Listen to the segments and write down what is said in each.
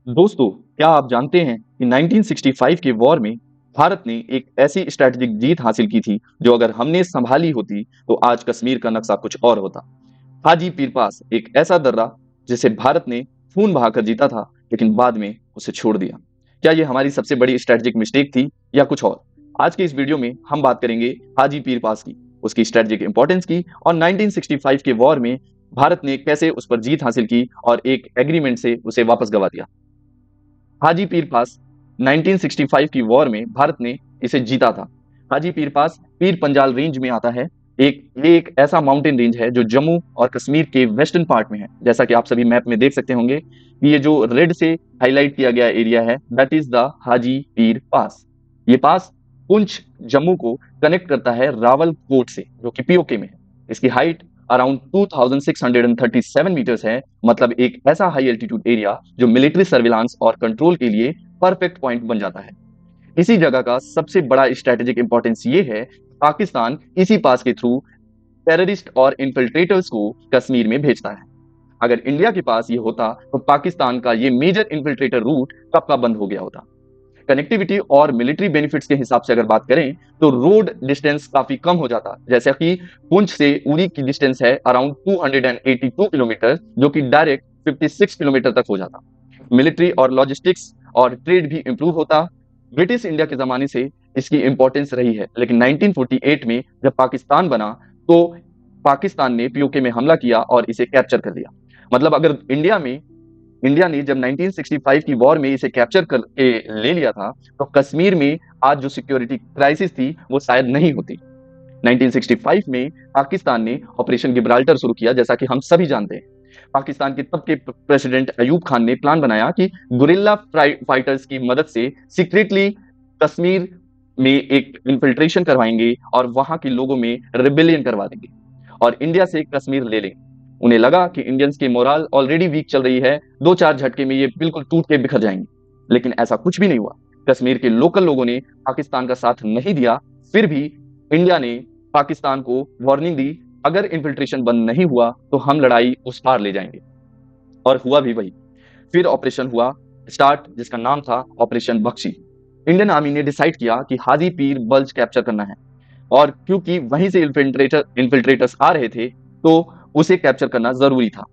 दोस्तों, क्या आप जानते हैं कि 1965 के वॉर में भारत ने एक ऐसी स्ट्रैटेजिक जीत हासिल की थी जो अगर हमने संभाली होती तो आज कश्मीर का नक्शा कुछ और होता। हाजी पीर पास एक ऐसा दर्रा जिसे भारत ने खून बहाकर जीता था, लेकिन बाद में उसे छोड़ दिया। क्या ये हमारी सबसे बड़ी स्ट्रैटेजिक मिस्टेक थी या कुछ और? आज के इस वीडियो में हम बात करेंगे हाजी पीर पास की, उसकी स्ट्रैटेजिक इंपॉर्टेंस की और 1965 के वॉर में भारत ने कैसे उस पर जीत हासिल की और एक एग्रीमेंट से उसे वापस गवा दिया। हाजी पीर पास 1965 की वॉर में भारत ने इसे जीता था। हाजी पीर पास पीर पंजाल रेंज में आता है। ये एक ऐसा माउंटेन रेंज है जो जम्मू और कश्मीर के वेस्टर्न पार्ट में है। जैसा कि आप सभी मैप में देख सकते होंगे कि ये जो रेड से हाईलाइट किया गया एरिया है, that is the Haji Pir पास। ये पास पुंछ जम्मू को कनेक्ट करता है रावलकोट से, जो कि पीओके में है। इसकी हाइट अराउंड 2637 मीटर्स है। मतलब एक ऐसा हाई एल्टीट्यूड एरिया जो मिलिट्री सर्विलांस और कंट्रोल के लिए परफेक्ट पॉइंट बन जाता है। इसी जगह का सबसे बड़ा स्ट्रेटेजिक इंपॉर्टेंस ये है, पाकिस्तान इसी पास के थ्रू टेररिस्ट और इन्फिल्ट्रेटर्स को कश्मीर में भेजता है। अगर इंडिया के पास ये होता तो पाकिस्तान का ये मेजर इन्फिल्ट्रेटर रूट कब का बंद हो गया होता। कनेक्टिविटी और मिलिट्री बेनिफिट्स के हिसाब से अगर बात करें तो रोड डिस्टेंस काफी कम हो जाता, जैसा कि पुंछ से उरी की डिस्टेंस है अराउंड 282 किलोमीटर, जो कि डायरेक्ट 56 किलोमीटर तक हो जाता। मिलिट्री और लॉजिस्टिक्स और ट्रेड भी इंप्रूव होता। ब्रिटिश इंडिया के जमाने से इसकी इंपॉर्टेंस रही है, लेकिन 1948 में जब पाकिस्तान बना तो पाकिस्तान ने पीओके में हमला किया और इसे कैप्चर कर लिया। मतलब अगर इंडिया ने जब 1965 की वॉर में इसे कैप्चर करके ले लिया था तो कश्मीर में आज जो सिक्योरिटी क्राइसिस थी वो शायद नहीं होती। 1965 में पाकिस्तान ने ऑपरेशन गिब्राल्टर शुरू किया, जैसा कि हम सभी जानते हैं। पाकिस्तान के तब के प्रेसिडेंट अयूब खान ने प्लान बनाया कि गुरिल्ला फाइटर्स की मदद से सीक्रेटली कश्मीर में एक इन्फिल्ट्रेशन करवाएंगे और वहां के लोगों में रिबेलियन करवा देंगे और इंडिया से कश्मीर ले लेंगे। उन्हें लगा कि इंडियंस की मोरल ऑलरेडी वीक चल रही है, दो चार झटके में ये बिल्कुल टूट के बिखर जाएंगे। लेकिन ऐसा कुछ भी नहीं हुआ। कश्मीर के लोकल लोगों ने पाकिस्तान का साथ नहीं दिया। फिर भी इंडिया ने पाकिस्तान को वार्निंग दी, अगर इन्फिल्ट्रेशन बंद नहीं हुआ तो हम लड़ाई उस पार ले जाएंगे। और हुआ भी वही। फिर ऑपरेशन हुआ स्टार्ट, जिसका नाम था ऑपरेशन बख्शी। इंडियन आर्मी ने डिसाइड किया कि हाजी पीर बल्ज कैप्चर करना है और क्योंकि वहीं से इन्फिल्ट्रेटर्स आ रहे थे तो उसे कैप्चर करना जरूरी था।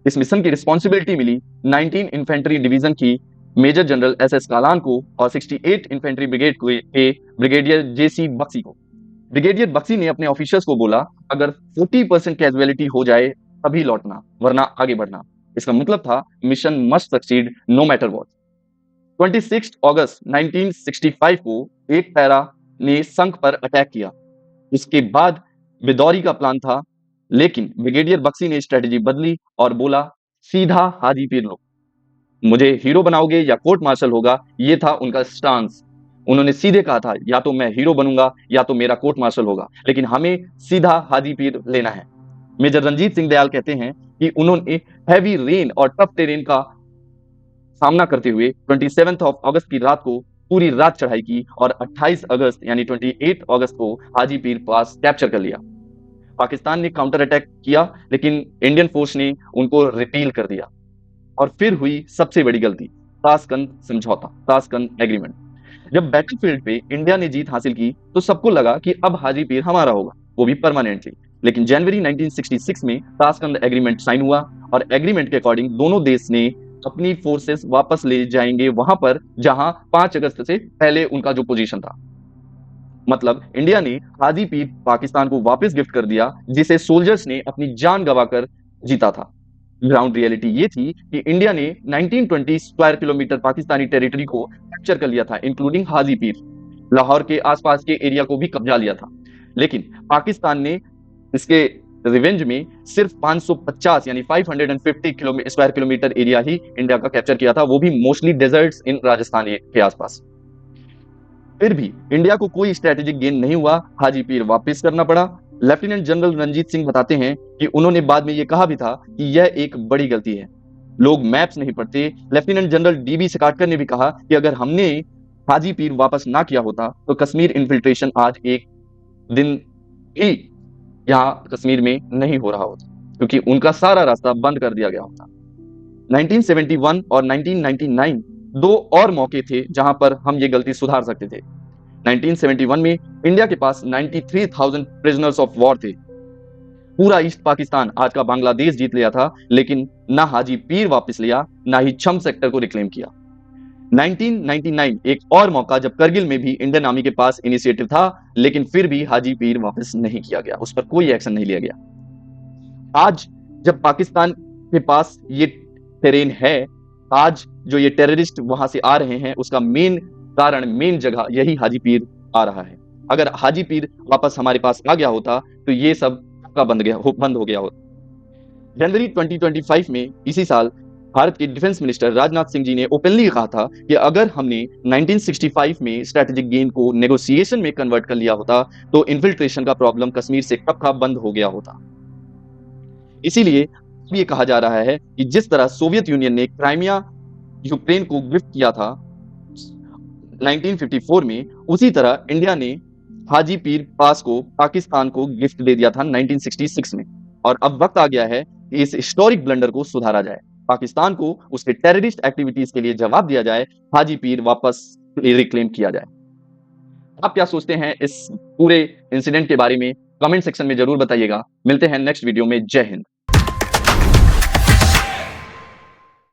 इस मिशन की रिस्पॉन्सिबिलिटी मिली 19 इन्फेंट्री डिवीजन की मेजर जनरल एस कालान को और 68 इन्फेंट्री ब्रिगेड के ब्रिगेडियर जेसी बक्सी को। ब्रिगेडियर बक्सी ने अपने ऑफिसर्स को बोला, अगर 40% कैजुअलिटी हो जाए तभी लौटना, वरना आगे बढ़ना। इसका मतलब था mission must succeed no matter what. 26 अगस्त 1965 को एक पैरा ने संघ पर अटैक किया। उसके बाद बिदौरी का प्लान था, लेकिन ब्रिगेडियर बक्सी ने स्ट्रेटेजी बदली और बोला, सीधा हाजी पीर लो, मुझे हीरो बनाओगे या कोर्ट मार्शल होगा। ये था उनका स्टांस। उन्होंने सीधे कहा था, या तो मैं हीरो बनूंगा या तो मेरा कोर्ट मार्शल होगा, लेकिन हमें सीधा हाजी पीर लेना है। मेजर रंजीत सिंह दयाल कहते हैं कि उन्होंने हैवी रेन और टफ टेरेन का सामना करते हुए 27 अगस्त की रात को पूरी रात चढ़ाई की और 28 अगस्त यानी 28 अगस्त को हाजी पीर पास कैप्चर कर लिया। पाकिस्तान ने काउंटर अटैक किया, लेकिन इंडियन फोर्स ने उनको रिपील कर दिया। और फिर हुई सबसे बड़ी गलती, ताशकंद समझौता, ताशकंद एग्रीमेंट। जब बैटलफील्ड पे इंडिया ने जीत हासिल की तो सबको लगा कि अब हाजी पीर हमारा होगा, वो भी परमानेंटली। लेकिन जनवरी 1966 में ताशकंद एग्रीमेंट साइन हुआ और एग्रीमेंट के अकॉर्डिंग दोनों देश ने अपनी फोर्सेस वापस ले जाएंगे वहां पर जहां 5 अगस्त से पहले उनका जो पोजीशन था। मतलब इंडिया ने हाजी पीर पाकिस्तान को वापस गिफ्ट कर दिया, जिसे सोल्जर्स ने अपनी जान गंवाकर जीता था। ग्राउंड रियलिटी ये थी कि इंडिया ने 1920 स्क्वायर किलोमीटर पाकिस्तानी टेरिटरी को कैप्चर कर लिया था, इंक्लूडिंग हाजी पीर। लाहौर के आसपास के एरिया को भी कब्जा लिया था। लेकिन पाकिस्तान ने इसके रिवेंज में सिर्फ 550 यानी 550 स्क्वायर किलोमीटर एरिया ही इंडिया का कैप्चर किया था, वो भी मोस्टली डेजर्ट्स इन राजस्थान के आसपास। फिर भी इंडिया को कोई स्ट्रेटेजिक गेन नहीं हुआ, हाजी पीर वापस करना पड़ा। लेफ्टिनेंट जनरल रंजीत सिंह बताते हैं कि उन्होंने बाद में यह कहा भी था कि यह एक बड़ी गलती है, लोग मैप्स नहीं पढ़ते। लेफ्टिनेंट जनरल डीबी सकाटकर ने भी कहा कि अगर हमने हाजी पीर वापस ना किया होता तो कश्मीर इन्फिल्ट्रेशन आज एक दिन भी यहाँ कश्मीर में नहीं हो रहा होता, क्योंकि उनका सारा रास्ता बंद कर दिया गया होता। 1971 और 1999 दो और मौके थे जहां पर हम ये गलती सुधार सकते थे। 1971 में इंडिया के पास 93,000 प्रिजनर्स ऑफ वॉर थे। पूरा ईस्ट पाकिस्तान, आज का बांग्लादेश, जीत लिया था, लेकिन ना हाजी पीर वापस लिया, ना ही छम सेक्टर को रिक्लेम किया। 1999 एक और मौका जब करगिल में भी इंडियन आर्मी के पास इनिशिएटिव था, लेकिन फिर भी हाजी पीर वापस नहीं किया गया, उस पर कोई एक्शन नहीं लिया गया। आज जब पाकिस्तान के पास ये टेरेन है, आज जो ये टेररिस्ट वहां से आ रहे हैं, उसका मेन कारण, मेन जगह यही हाजी पीर आ रहा है। अगर हाजी पीर वापस हमारे पास आ गया होता तो ये सब का बंद हो गया होता। जनवरी 2025 में इसी साल भारत के डिफेंस मिनिस्टर राजनाथ सिंह जी ने ओपनली कहा था कि अगर हमने 1965 में स्ट्रेटेजिक गेन को नेगोशिएशन में कन्वर्ट कर लिया होता तो इन्फिल्ट्रेशन का प्रॉब्लम कश्मीर से कब का बंद हो गया होता। इसीलिए ये कहा जा रहा है कि जिस तरह सोवियत यूनियन ने क्राइमिया यूक्रेन को गिफ्ट किया था 1954 में, उसी तरह इंडिया ने हाजी पीर पास को पाकिस्तान को गिफ्ट दे दिया था 1966 में। और अब वक्त आ गया है कि इस हिस्टोरिक ब्लंडर को सुधारा जाए, पाकिस्तान को उसके टेररिस्ट एक्टिविटीज के लिए जवाब दिया जाए, हाजी पीर वापस रिक्लेम किया जाए। आप क्या सोचते हैं इस पूरे इंसिडेंट के बारे में? कमेंट सेक्शन में जरूर बताइएगा। मिलते हैं नेक्स्ट वीडियो में। जय हिंद।